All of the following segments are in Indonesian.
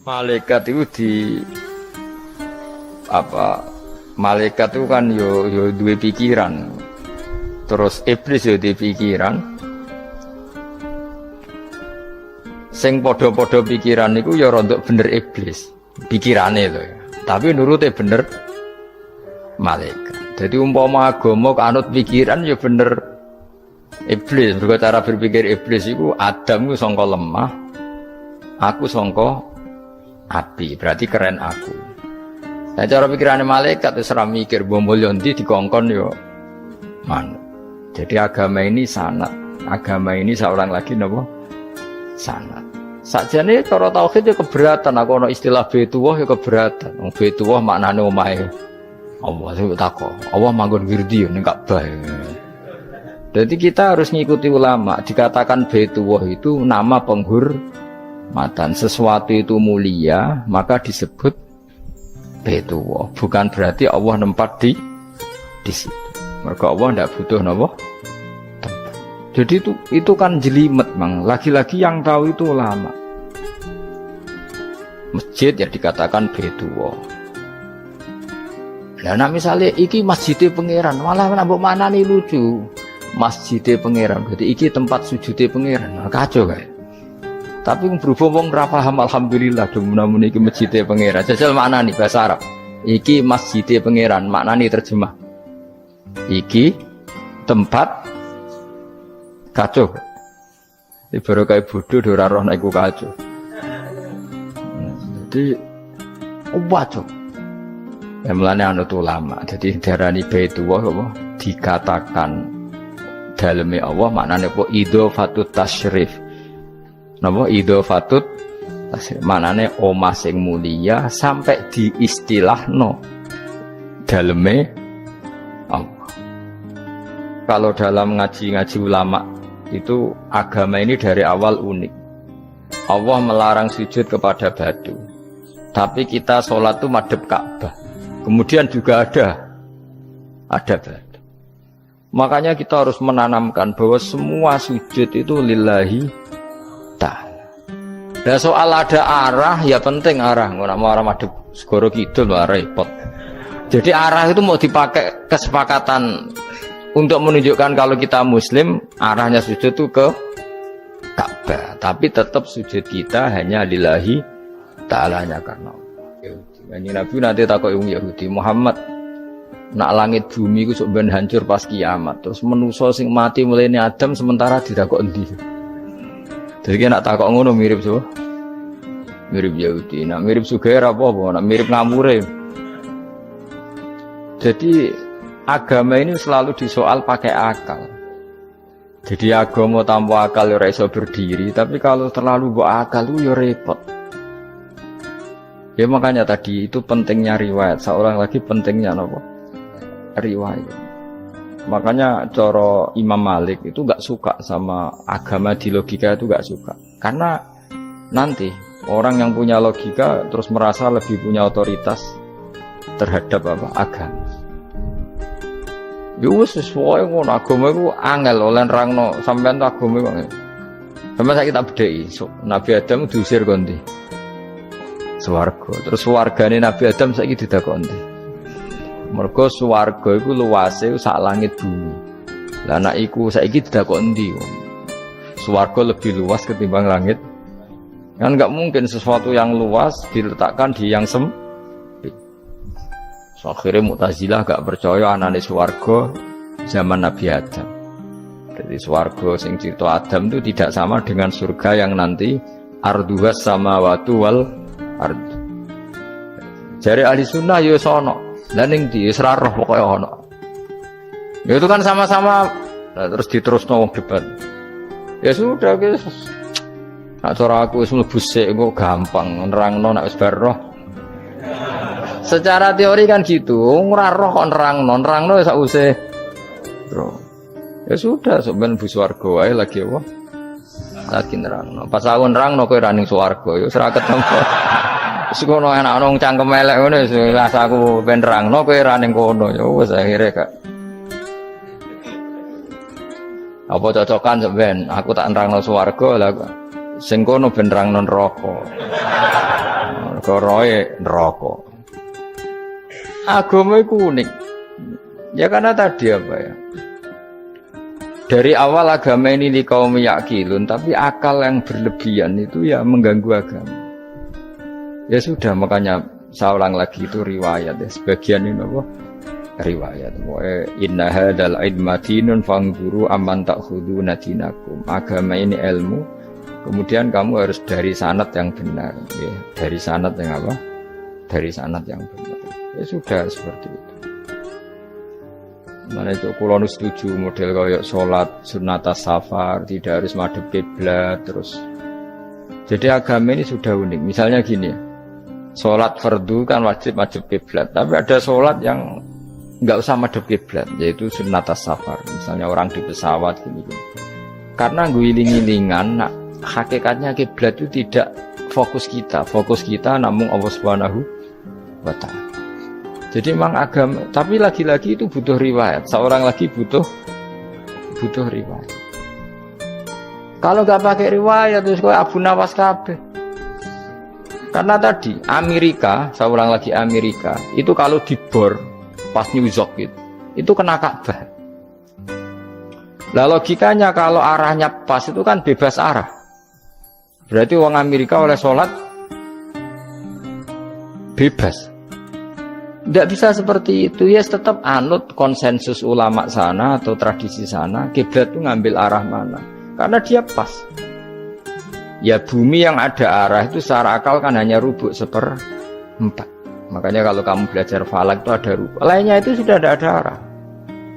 Malaikat itu malaikat itu kan yo duwe pikiran. Terus iblis yo duwe pikiran. Sing padha-padha pikiran niku ya rontok bener iblis. Pikirane lho ya. Tapi nurute bener malaikat. Jadi umpama agama kanut pikiran ya bener iblis. Mergo cara berpikir iblis iku Adam ku sangka lemah, aku sangka api, berarti keren aku. Nah cara pikirannya malaikat itu serah mikir bombolyo ndi dikongkon yo manut. Jadi agama ini sanad, agama ini seorang lagi napa sanad. Sakjane cara tauhid ya keberatan, aku ana istilah Baitullah ya keberatan. Wong Baitullah maknane omahe Allah itu takok. Allah manggon wirdi ning Ka'bah. Jadi kita harus ngikuti ulama. Dikatakan Baitullah itu nama penghormatan. Sesuatu itu mulia, maka disebut Baitullah. Bukan berarti Allah nempat di situ. Mergo Allah ndak butuh napa tempat. Jadi itu kan jelimet, Mang. Lagi-lagi yang tahu itu ulama. Masjid ya dikatakan Baitullah. Nah misalnya iki masjidnya pangeran, malah nambah mana nih lucu. Masjidnya pangeran, berarti iki tempat sujudnya pangeran. Nah, kacau kan? Tapi berhubung wong ra paham alhamdulillah dong menawa iki masjidnya pangeran. Jajal makna nih bahasa Arab. Iki masjidnya pangeran, makna nih terjemah. Iki tempat kacau. Ibarat kayak bodoh ora roh nek iku kacau. Jadi wacok. Ya mulane anut ulama. Jadi darani Baitullah apa dikatakan daleme Allah maknane apa idhofatut tasyrif. Napa idhofatut tasyrif maknane omah sing mulia sampai diistilahno daleme Allah. Kalau dalam ngaji-ngaji ulama itu agama ini dari awal unik. Allah melarang sujud kepada batu. Tapi kita sholat itu madhep Ka'bah. Kemudian juga ada batu. Makanya kita harus menanamkan bahwa semua sujud itu lillahi ta'ala. Dan soal ada arah, ya penting arah. Nggak mau arah madhep segoro kidul, malah repot. Jadi arah itu mau dipakai kesepakatan untuk menunjukkan kalau kita muslim, arahnya sujud itu ke Ka'bah. Tapi tetap sujud kita hanya lillahi ta'alanya karena Yahudi. Nabi nanti takut Yahudi Muhammad nak langit bumi ku sok ben hancur pas kiamat. Terus manusa sing mati mulai Adam sementara ditakok endi. Jadi nak takok ngono mirip so. Mirip Yahudi. Nak mirip Sugair apa? Nak mirip ngamure. Jadi agama ini selalu disoal pakai akal. Jadi agama tanpa akal ya ora iso berdiri, tapi kalau terlalu mbok akal itu ya repot. Ya makanya tadi itu pentingnya riwayat. Seorang lagi pentingnya apa? Riwayat. Makanya cara Imam Malik itu gak suka sama agama di logika itu gak suka. Karena nanti orang yang punya logika terus merasa lebih punya otoritas terhadap agama. Ya wis sesuai ngono agama iku angel oleh nerangno sampean to agama kok. Sampeyan saiki tak bedheki. Nabi Adam diusir kondi. Swarga. Terus swargane Nabi Adam saiki didakoni. Mergo swarga iku luase sak langit bumi. Lah nek iku saiki didakoni ndi? Swarga lebih luas ketimbang langit. Kan enggak mungkin sesuatu yang luas diletakkan di yang sempit. So, akhirnya Mu'tazilah gak percaya anane swarga zaman Nabi Adam. Jadi swarga sing cipta Adam itu tidak sama dengan surga yang nanti arduhas samawati wal ard. Jare ahli sunnah ya sono. Lah ning ndi wis ra roh pokoke ono. Ya itu kan sama-sama terus diterusno wong debat. Ya sudah guys. Nek cara aku wis mlebu sik engko gampang nerangno nek wis bar roh. Secara teori kan gitu, ora roh kok nerangno sak usih. Bro. Ya sudah, sampeyan bu swarga wae lagi apa? Lagi nerangno. Pas aku nerangno kowe ra ning swarga, ya wis ra ketemu. Wis kono enak ono cangkem elek ngono wis aku ben nerangno kowe ra ning kono, ya wis akhire gak. Apa cocokan sampeyan? Aku tak nerangno swarga lah. Sing kono ben nerangno neraka. mergo roe neraka. Agama iku unik. Ya karena tadi apa ya? Dari awal agama ini di kaum yakilun, tapi akal yang berlebihan itu ya mengganggu agama. Ya sudah, makanya saya ulang lagi itu riwayat ya. Sebagian ini apa? Riwayat. Inna hadzal ilma dinun fanzuru amman ta'khuduna dinakum. Agama ini ilmu. Kemudian kamu harus dari sanad yang benar, ya. Dari sanad yang apa? Dari sanad yang benar. Ya sudah seperti itu. Mana itu kulo setuju model kayak sholat sunnatas safar tidak harus madhep kiblat terus. Jadi agama ini sudah unik. Misalnya gini ya, sholat fardu kan wajib kiblat, tapi ada sholat yang nggak usah madhep kiblat, yaitu sunnatas safar. Misalnya orang di pesawat gini. Karena guling-gilingan, nah, hakikatnya kiblat itu tidak fokus kita namun Allah Subhanahu wa Ta'ala. Jadi memang agama, tapi lagi-lagi itu butuh riwayat. Seorang lagi butuh riwayat. Kalau nggak pakai riwayat terus kayak Abu Nawas kabeh. Karena tadi Amerika, seorang lagi Amerika, itu kalau dibor pas New York itu kena Ka'bah. Lah logikanya kalau arahnya pas itu kan bebas arah. Berarti orang Amerika oleh sholat bebas. Tidak bisa seperti itu, ya tetap anut konsensus ulama sana atau tradisi sana, kiblat itu ngambil arah mana, karena dia pas. Ya bumi yang ada arah itu secara akal kan hanya rubuk 1/4. Makanya kalau kamu belajar falak itu ada rubuk, lainnya itu sudah tidak ada arah.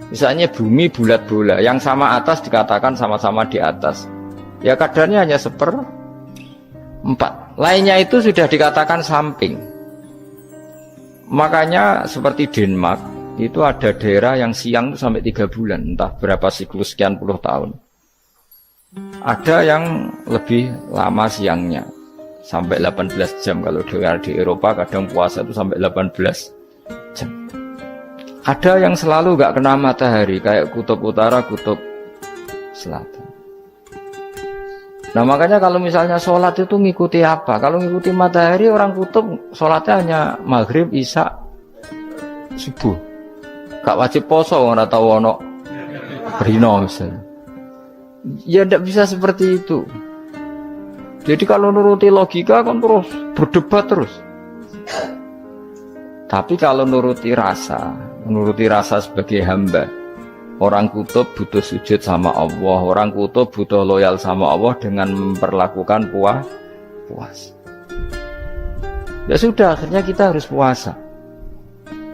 Misalnya bumi bulat bola, yang sama atas dikatakan sama-sama di atas, ya kadarnya hanya 1/4. Lainnya itu sudah dikatakan samping. Makanya seperti Denmark itu ada daerah yang siang itu sampai 3 bulan, entah berapa siklus sekian puluh tahun. Ada yang lebih lama siangnya sampai 18 jam. Kalau di Eropa kadang puasa itu sampai 18 jam. Ada yang selalu gak kena matahari kayak kutub utara, kutub selatan. Nah makanya kalau misalnya sholat itu ngikuti apa? Kalau ngikuti matahari, orang kutub sholatnya hanya maghrib, isya, subuh. Gak wajib poso, nggak tahu ono rino misalnya. Ya tidak bisa seperti itu. Jadi kalau nuruti logika kan terus berdebat terus. Tapi kalau nuruti rasa sebagai hamba. Orang kutub butuh sujud sama Allah, orang kutub butuh loyal sama Allah dengan memperlakukan puasa. Ya sudah, akhirnya kita harus puasa.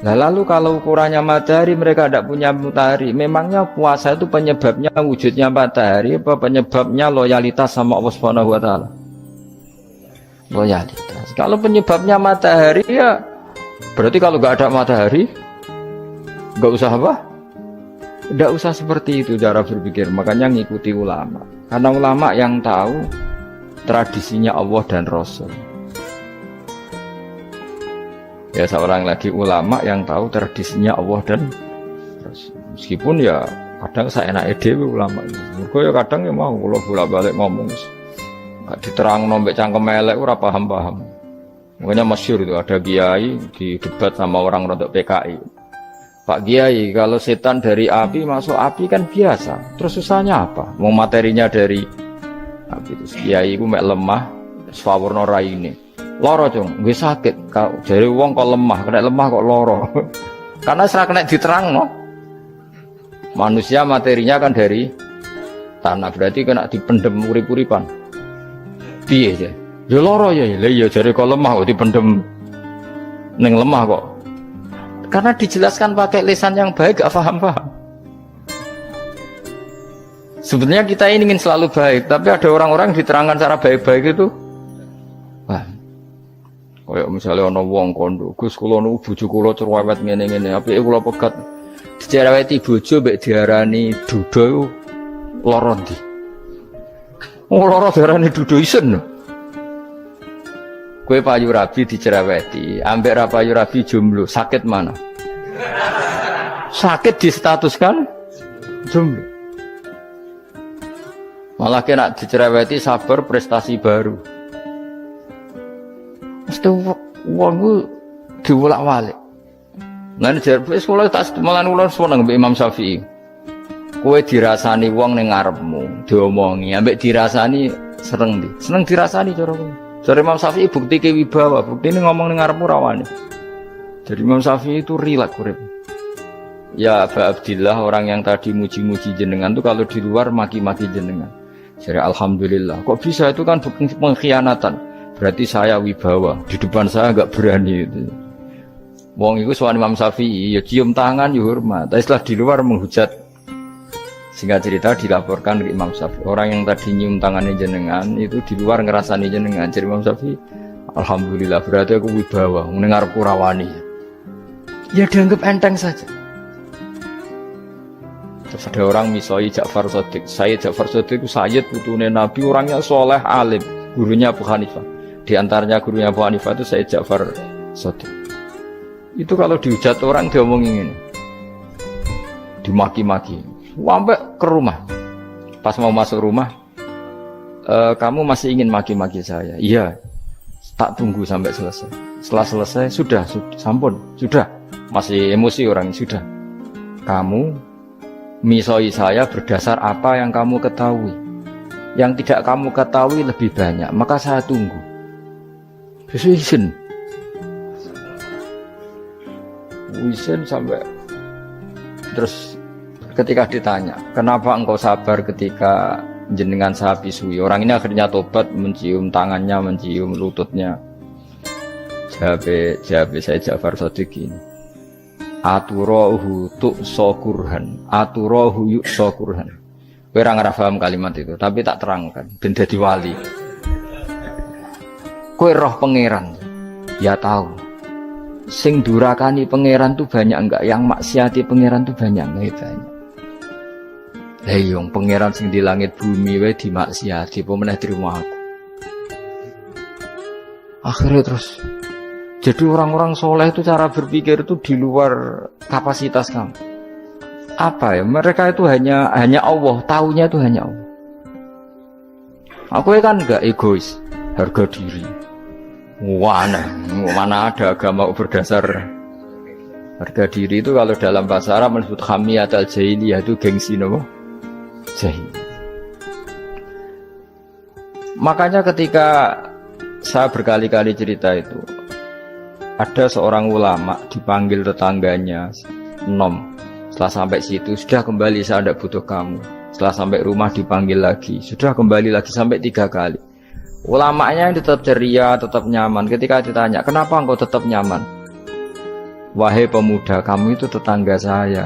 Nah lalu kalau ukurannya matahari, mereka tidak punya matahari. Memangnya puasa itu penyebabnya wujudnya matahari, apa penyebabnya loyalitas sama Allah Subhanahu wa Ta'ala? Loyalitas. Kalau penyebabnya matahari, ya berarti kalau nggak ada matahari, nggak usah apa? Tidak usah seperti itu cara berpikir. Makanya ngikuti ulama. Karena ulama yang tahu tradisinya Allah dan Rasul. Ya seorang lagi ulama yang tahu tradisinya Allah dan Rasul. Meskipun ya kadang saya enak dewe ulama itu. Mergo ya kadang ya mau kalau bolak-balik ngomong. Gak diterang nombek cangkem elek ora paham-paham. Makanya masyhur itu ada kiai di debat sama orang rodok PKI. Pak Kiai, kalau setan dari api masuk api kan biasa. Terus susahnya apa? Mau materinya dari api itu. Kiai itu mek lemah, sawurna raine. Loro cung, nggih sakit. Jadi wong kok lemah, kena lemah kok loro. Karena serak kena diterang no. Manusia materinya kan dari tanah, berarti kena dipendem urip-uripan. Piye ya? Ya loro ya, ya jadi kok lemah kok dipendem ning lemah kok. Karena dijelaskan pakai lisan yang baik, gak paham-paham. Sebenarnya kita ini ingin selalu baik, tapi ada orang-orang diterangkan cara baik-baik itu. Wah, kayak misalnya ono wong kondo, Gus kula nu bojo kula cerewet ngene-ngene, apike kula pegat dicereweti bojo mbek diarani duda lara ndi? Oh lara diarani duda isen. Kowe payu rabi dicereweti, ambek ra payu rabi jomblo, sakit mana? Sakit distatuskan jomblo. Malah kena dicereweti sabar prestasi baru. Mesti Wong ku diwolak-walik. Lan jar sekolah tak malan kula seneng mbek Imam Syafi'i. Kowe dirasani wong ning ngarepmu, diomongi, ambek dirasani seneng ndi? Seneng dirasani cara kowe. Jare Imam Syafi'i bukti wibawa, buktine ngomong ning ngarepmu ra wani. Jadi Imam Syafi'i itu rileks urip. Ya Aba Abdillah, orang yang tadi muji-muji jenengan tuh kalau di luar maki-maki jenengan. Jadi alhamdulillah. Kok bisa itu kan bukan pengkhianatan. Berarti saya wibawa. Di depan saya enggak berani itu. Wong iku sowan Imam Syafi'i, ya cium tangan ya hormat. Tapi setelah di luar menghujat. Singkat cerita dilaporkan ke Imam Syafi'i. Orang yang tadi nyium tangannya jenengan itu di luar ngerasani jenengan. Jadi Imam Syafi'i, alhamdulillah berarti aku wibawa, mendengar kurawani. Ya dianggap enteng saja. Terus ada orang misoi Ja'far Shadiq. Sayyid Ja'far Shadiq itu Sayyid putune Nabi, orangnya soleh, alim. Gurunya Abu Hanifah. Di antaranya gurunya Abu Hanifah itu Sayyid Ja'far Shadiq. Itu kalau dihujat orang diomongin ini, dimaki-maki, sampai ke rumah. Pas mau masuk rumah, kamu masih ingin maki-maki saya? Iya, tak tunggu sampai selesai. Setelah selesai, sudah, sampun, sudah. Masih emosi orang, sudah. Kamu misoi saya berdasar apa yang kamu ketahui. Yang tidak kamu ketahui lebih banyak, maka saya tunggu. Wisen sampai terus ketika ditanya, kenapa engkau sabar ketika jenengan saya pisui? Orang ini akhirnya tobat, mencium tangannya, mencium lututnya. Jawab saya Ja'far Shadiq ini. Aturahu tu'so kurhan, aturahu yu'so kurhan. Kowe ora paham kalimat itu, tapi tak terangkan ben dadi wali. Kowe roh pangeran. Ya tahu. Sing durakani pangeran tuh banyak enggak? Yang maksiati pangeran tuh banyak enggak? Banyak. Lah yung pangeran sing di langit bumi wae dimaksiati, apa meneh terima aku. Akhirnya terus jadi orang-orang soleh itu cara berpikir itu di luar kapasitas kamu. Apa ya? Mereka itu hanya Allah, taunya itu hanya Allah. Aku kan enggak egois, harga diri. Mana ada agama berdasar harga diri itu kalau dalam bahasa Arab disebut hamiyat al-jahiliyah, itu gengsi nopo? Jahil. Makanya ketika saya berkali-kali cerita itu, ada seorang ulama dipanggil tetangganya, nom. Setelah sampai situ, sudah kembali, saya tidak butuh kamu. Setelah sampai rumah dipanggil lagi, sudah kembali lagi sampai 3 kali. Ulamanya tetap ceria, tetap nyaman. Ketika ditanya, kenapa engkau tetap nyaman? Wahai pemuda, kamu itu tetangga saya.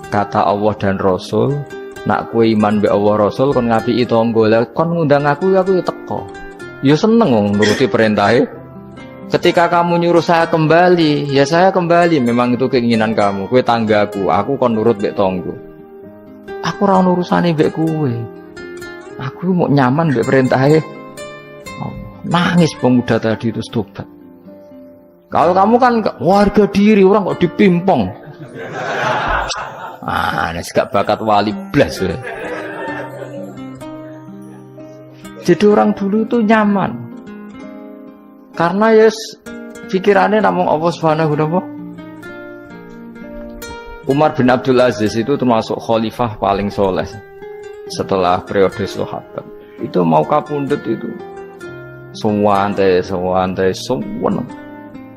Kata Allah dan Rasul, nak kue iman be Allah Rasul, kon ngapi itu tangga, kon ngundang aku teko. Ya seneng nuruti perintahnya. Ketika kamu nyuruh saya kembali, ya saya kembali. Memang itu keinginan kamu. Kue tanggaku, aku kon nurut be tangga. Aku ora urusane be kue. Aku mau nyaman be perintahnya. Nangis pemuda tadi itu tobat. Kalau kamu kan warga diri, orang kok dipimpong. Ini gak bakat wali blas. Jadi orang dulu itu nyaman. Karena pikirannya namun Allah Subhanahu wa ta'ala. Umar bin Abdul Aziz itu termasuk khalifah paling soleh setelah periode sahabat. Itu mau kapundhut itu Sewantai.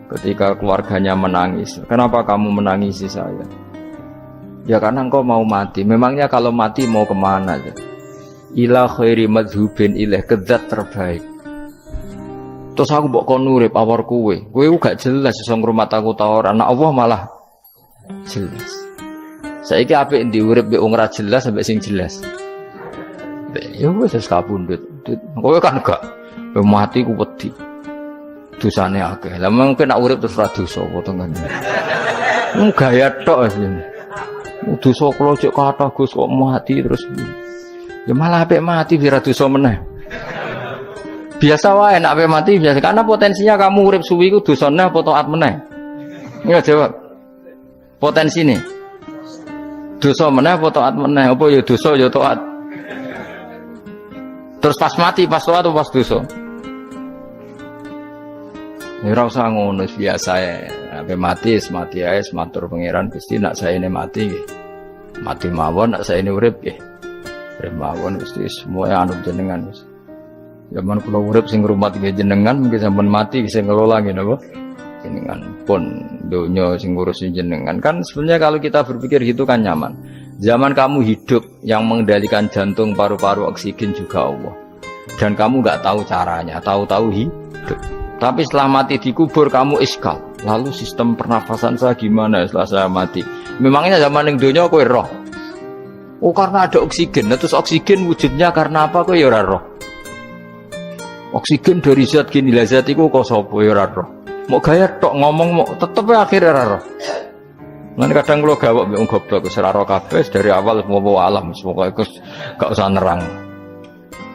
Ketika keluarganya menangis, kenapa kamu menangisi saya? Ya karena engkau mau mati. Memangnya kalau mati mau kemana aja? Ila khairi madhubin ilaih, ke zat terbaik. Terus aku mbok kon urip awar kowe gak jelas iso ngrumat aku ta ora. Nah Allah malah jelas. Saiki apik ndi urip mbek wong ora jelas sampai sing jelas. Ya wis kapundhut. Kowe kan gak mati ku wedi. Dosane akeh. Lah mungkin nek urip terus ra dosa apa to kan. Gaya tok asline. Dosa kula cek kathah Gus kok mati terus. Ya malah apik mati biar dosa meneh. Biasa wae nek apik mati biasa karena potensinya kamu urip suwi ku dosane apa taat meneh. Ya jawab. Potensine. Dosa meneh apa taat meneh? Apa ya dosa ya taat. Terus pas mati, pas taat atau pas dosa? Ya ora usah ngono biasa ya. Sampai mati ae matur pangeran Gusti nak saya ini mati nggih. Mati mawon nak saya ini urip nggih. Urip mawon Gusti semua anu jenengan wis. Zaman kula urip sing ngrumat nggih jenengan mungkin sampean mati sing ngelola nggih napa? Jenengan pun donya sing ngurusi jenengan. Kan sebenarnya kalau kita berpikir gitu kan nyaman. Zaman kamu hidup yang mengendalikan jantung, paru-paru, oksigen juga Allah. Dan kamu enggak tahu caranya, tahu-tahu hidup. Tapi setelah mati dikubur kamu iskal. Lalu sistem pernafasan saya gimana setelah saya mati? Memangnya zaman yang dunia kowe roh. Oh karena ada oksigen. Nah, terus oksigen wujudnya karena apa kowe ya ora roh. Oksigen dari zat gini lah zat iku kok sapa ya ora roh. Mau gaya tok ngomong mau tetep akhirnya ora roh. Lan kadang kula gawok mbek wong goblok wis ora roh kabeh dari awal semua alam semoga iku gak usah nerang.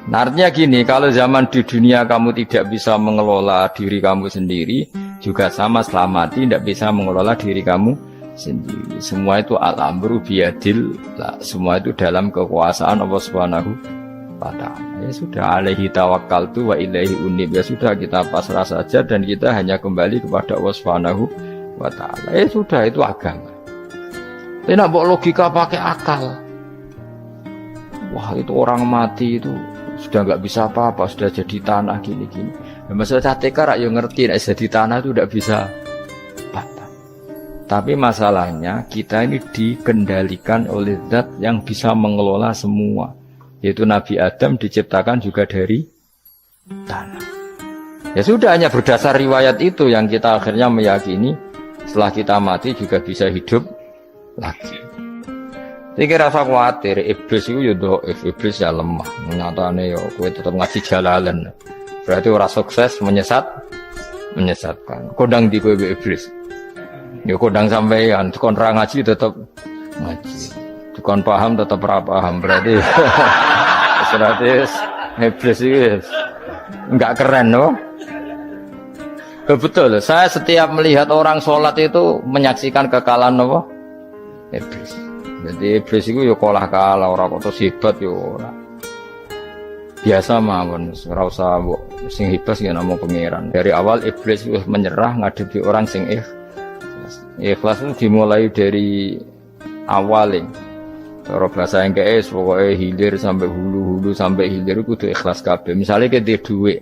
Nah, artinya gini, kalau zaman di dunia kamu tidak bisa mengelola diri kamu sendiri, juga sama setelah mati tidak bisa mengelola diri kamu sendiri. Semua itu al-amru biyadil, semua itu dalam kekuasaan Allah Subhanahu wa ta'ala. Ya sudah, alaihi tawakkaltu wa ilaihi unib. Ya sudah, kita pasrah saja dan kita hanya kembali kepada Allah Subhanahu wa ta'ala. Ya sudah, itu agama. Tapi nak bawa logika pakai akal. Wah, itu orang mati itu sudah nggak bisa apa-apa, sudah jadi tanah gini-gini. Masalah catekar yang ngerti, nah, jadi tanah itu tidak bisa apa-apa. Tapi masalahnya kita ini dikendalikan oleh zat yang bisa mengelola semua. Yaitu Nabi Adam diciptakan juga dari tanah. Ya sudah, hanya berdasar riwayat itu yang kita akhirnya meyakini setelah kita mati juga bisa hidup lagi. Iki rasa khawatir, iblis itu ya dhaif, iblis ya lemah. Nyatane ya kowe tetep ngaji jalalan. Berarti ora sukses menyesatkan. Kodang di kowe iblis. Ya kodang sampean, kon ra ngaji tetep ngaji. Kon paham tetep ora paham. Berarti iblis itu enggak keren loh. Betul, saya setiap melihat orang sholat itu menyaksikan kekalahan apa? Iblis. Jadi iblis itu ya kalah ora kok hebat ya ora. Biasa mawon, ora usah sing hebat ya namung pangeran. Dari awal iblis wis menyerah ngadepi orang sing ikhlas. Ikhlas itu dimulai dari awal. Cara bahasa Inggris pokoke hilir sampai hulu sampai hilir kudu ikhlas kabeh. Misale kita duit,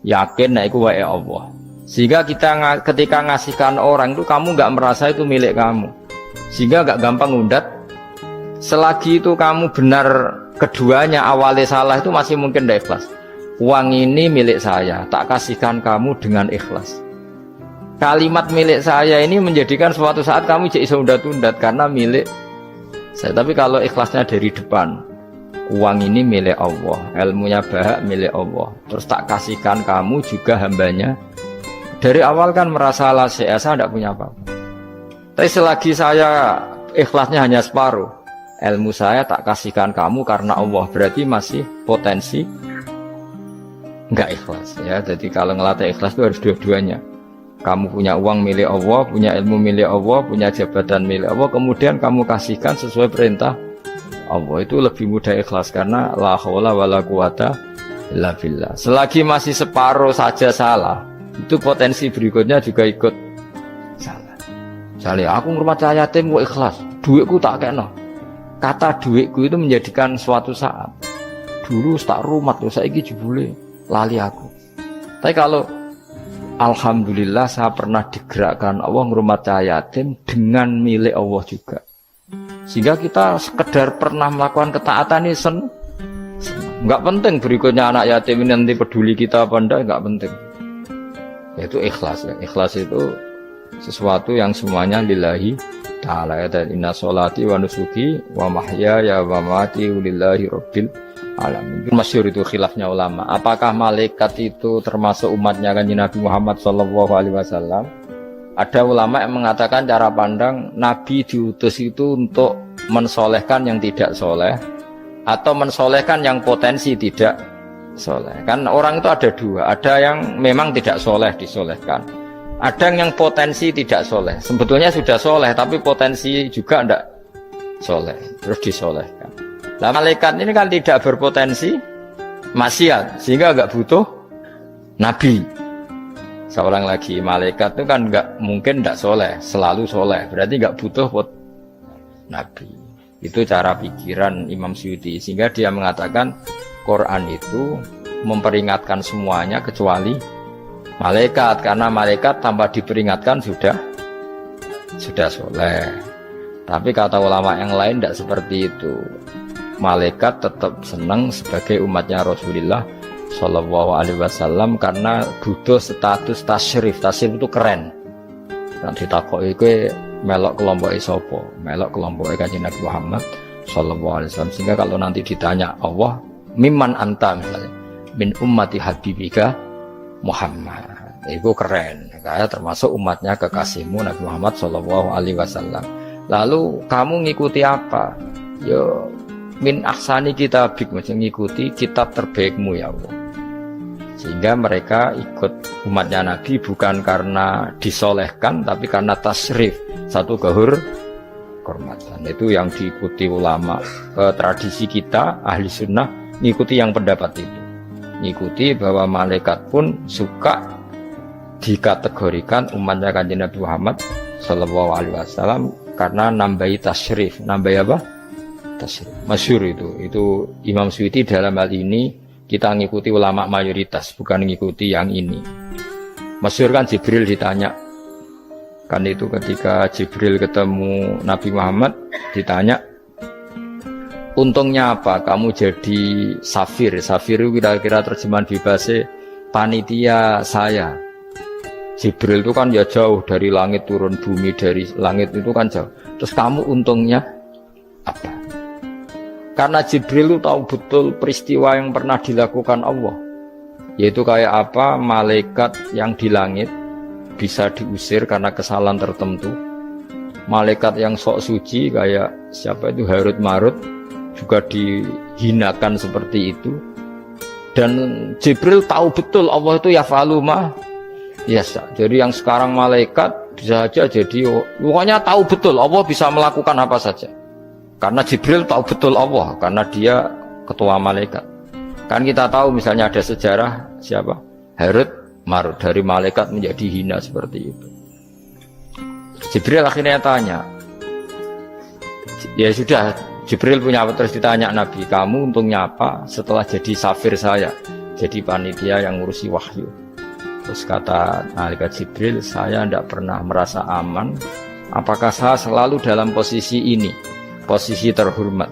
yakin nek iku wae Allah. Sehingga kita ketika ngasihkan orang itu kamu enggak merasa itu milik kamu. Sehingga enggak gampang undat. Selagi itu kamu benar keduanya awalnya salah itu masih mungkin tidak ikhlas. Uang ini milik saya, tak kasihkan kamu dengan ikhlas. Kalimat milik saya ini menjadikan suatu saat kamu jadi undat-undat karena milik saya. Tapi kalau ikhlasnya dari depan, uang ini milik Allah, ilmunya bahak milik Allah, terus tak kasihkan kamu juga hambanya. Dari awal kan merasa saya tidak punya apa-apa. Tapi selagi saya ikhlasnya hanya separuh, ilmu saya tak kasihkan kamu karena Allah, berarti masih potensi enggak ikhlas ya. Jadi kalau ngelatih ikhlas itu harus dua-duanya. Kamu punya uang milik Allah, punya ilmu milik Allah, punya jabatan milik Allah, kemudian kamu kasihkan sesuai perintah Allah, itu lebih mudah ikhlas karena la haula wala quwata illa billah. Selagi masih separuh saja salah, itu potensi berikutnya juga ikut salah. Misalnya aku ngurmat yatim kok ikhlas, duitku tak kena. Kata duitku itu menjadikan suatu saat. Dulu tak rumat loh, saiki jebule lali aku. Tapi kalau alhamdulillah saya pernah digerakkan Allah ngurmat yatim dengan milik Allah juga. Sehingga kita sekedar pernah melakukan ketaatan ini enggak penting berikutnya anak yatim ini nanti peduli kita apa enggak penting. Yaitu ikhlas ya. Ikhlas itu sesuatu yang semuanya lillahi ta'ala, dan inna sholati wa nusuki wa mahyaya wa mamati lillahi rabbil alamin. Masyhur itu khilafnya ulama. Apakah malaikat itu termasuk umatnya Kanjeng Nabi Muhammad sallallahu alaihi wasallam? Ada ulama yang mengatakan cara pandang Nabi diutus itu untuk mensolehkan yang tidak soleh atau mensolehkan yang potensi tidak soleh. Kan orang itu ada dua, ada yang memang tidak soleh disolehkan, ada yang potensi tidak soleh, sebetulnya sudah soleh tapi potensi juga tidak soleh, terus disolehkan. Nah malaikat ini kan tidak berpotensi maksiat, sehingga agak butuh nabi. Seorang lagi, malaikat itu kan mungkin tidak soleh, selalu soleh. Berarti nggak butuh nabi. Itu cara pikiran Imam Suyuti. Sehingga dia mengatakan Quran itu memperingatkan semuanya kecuali malaikat. Karena malaikat tanpa diperingatkan sudah soleh. Tapi kata ulama yang lain tidak seperti itu. Malaikat tetap senang sebagai umatnya Rasulullah Shallallahu Alaihi Wasallam karena butuh status tasyrif. Tasyrif itu keren. Nanti ditakoki kowe melok kelompok sopo, melok kelompok Kanjeng Nabi Muhammad Shallallahu Alaihi Wasallam. Sehingga kalau nanti ditanya Allah, mimman anta misalnya, min ummati habibika Muhammad, itu keren. Kayak termasuk umatnya kekasihmu Nabi Muhammad Shallallahu Alaihi Wasallam. Lalu kamu ngikuti apa? Yo min ahsani kitabik, macam ngikuti kitab terbaikmu ya Allah. Sehingga mereka ikut umatnya Nabi bukan karena disolehkan, tapi karena tasrif, satu kehormatan. Itu yang diikuti ulama. Tradisi kita ahli sunnah ngikuti yang pendapat itu, ngikuti bahwa malaikat pun suka dikategorikan umatnya Kanjeng Nabi Muhammad Sallallahu Alaihi Wasallam karena nambahi tasrif. Nambahi apa? Tasrif. Masyhur itu Imam Suyuti dalam hal ini. Kita ngikuti ulama mayoritas, bukan ngikuti yang ini. Masyhur kan Jibril ditanya. Kan itu ketika Jibril ketemu Nabi Muhammad, ditanya, untungnya apa kamu jadi safir? Safir itu kira-kira terjemahan bebasnya panitia saya. Jibril itu kan ya jauh dari langit turun bumi, dari langit itu kan jauh. Terus kamu untungnya apa? Karena Jibril itu tahu betul peristiwa yang pernah dilakukan Allah. Yaitu kayak apa malaikat yang di langit bisa diusir karena kesalahan tertentu. Malaikat yang sok suci kayak siapa itu Harut Marut juga dihinakan seperti itu. Dan Jibril tahu betul Allah itu yaf'alu ma yasha. Jadi yang sekarang malaikat bisa aja jadi pokoknya tahu betul Allah bisa melakukan apa saja. Karena Jibril tahu betul Allah, karena dia ketua malaikat. Kan kita tahu misalnya ada sejarah siapa? Harut Marut, dari malaikat menjadi hina seperti itu. Jibril akhirnya tanya, ya sudah, Jibril punya apa, terus ditanya Nabi, kamu untungnya apa setelah jadi safir saya, jadi panitia yang ngurusi wahyu. Terus kata malaikat Jibril, saya tidak pernah merasa aman, apakah saya selalu dalam posisi ini, posisi terhormat,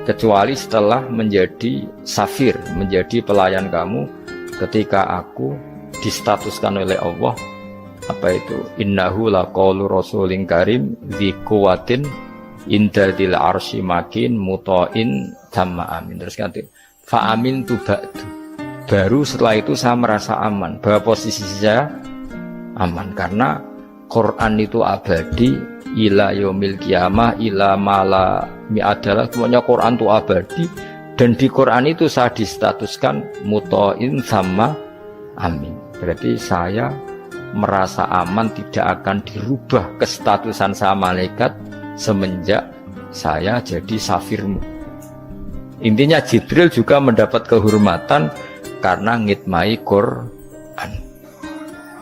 kecuali setelah menjadi safir, menjadi pelayan kamu ketika aku distatuskan oleh Allah apa itu innahu laqaulu rasulin karim dzi quwwatin indadil arsy makin muta'in tamma amin. Terus ganti fa amin tu ba'du, baru setelah itu saya merasa aman bahwa posisi saya aman karena Quran itu abadi ila yaumil qiyamah ila mala mi'adalah, semuanya Quran itu abadi dan di Quran itu saya distatuskan muta'in sama amin. Berarti saya merasa aman, tidak akan dirubah kestatusan saya malaikat semenjak saya jadi safirmu. Intinya Jibril juga mendapat kehormatan karena ngitmai Quran.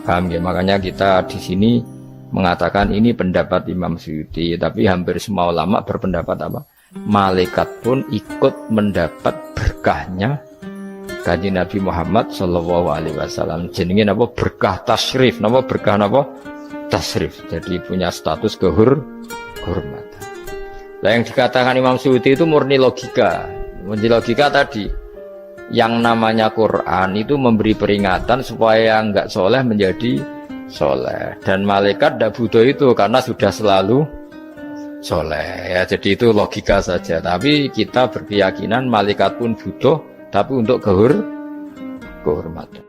Paham ya? Makanya kita di sini mengatakan ini pendapat Imam Suyuti, tapi hampir semua ulama berpendapat apa? Malaikat pun ikut mendapat berkahnya Kanjeng Nabi Muhammad Shallallahu Alaihi Wasallam. Jenenge apa? Berkah tasrif, apa berkah apa? Tasrif. Jadi punya status kehormatan. Nah yang dikatakan Imam Suyuti itu murni logika. Murni logika tadi. Yang namanya Quran itu memberi peringatan supaya yang enggak soleh menjadi soleh, dan malaikat tidak butuh itu karena sudah selalu soleh ya. Jadi itu logika saja, tapi kita berkeyakinan malaikat pun butuh, tapi untuk kehormatan.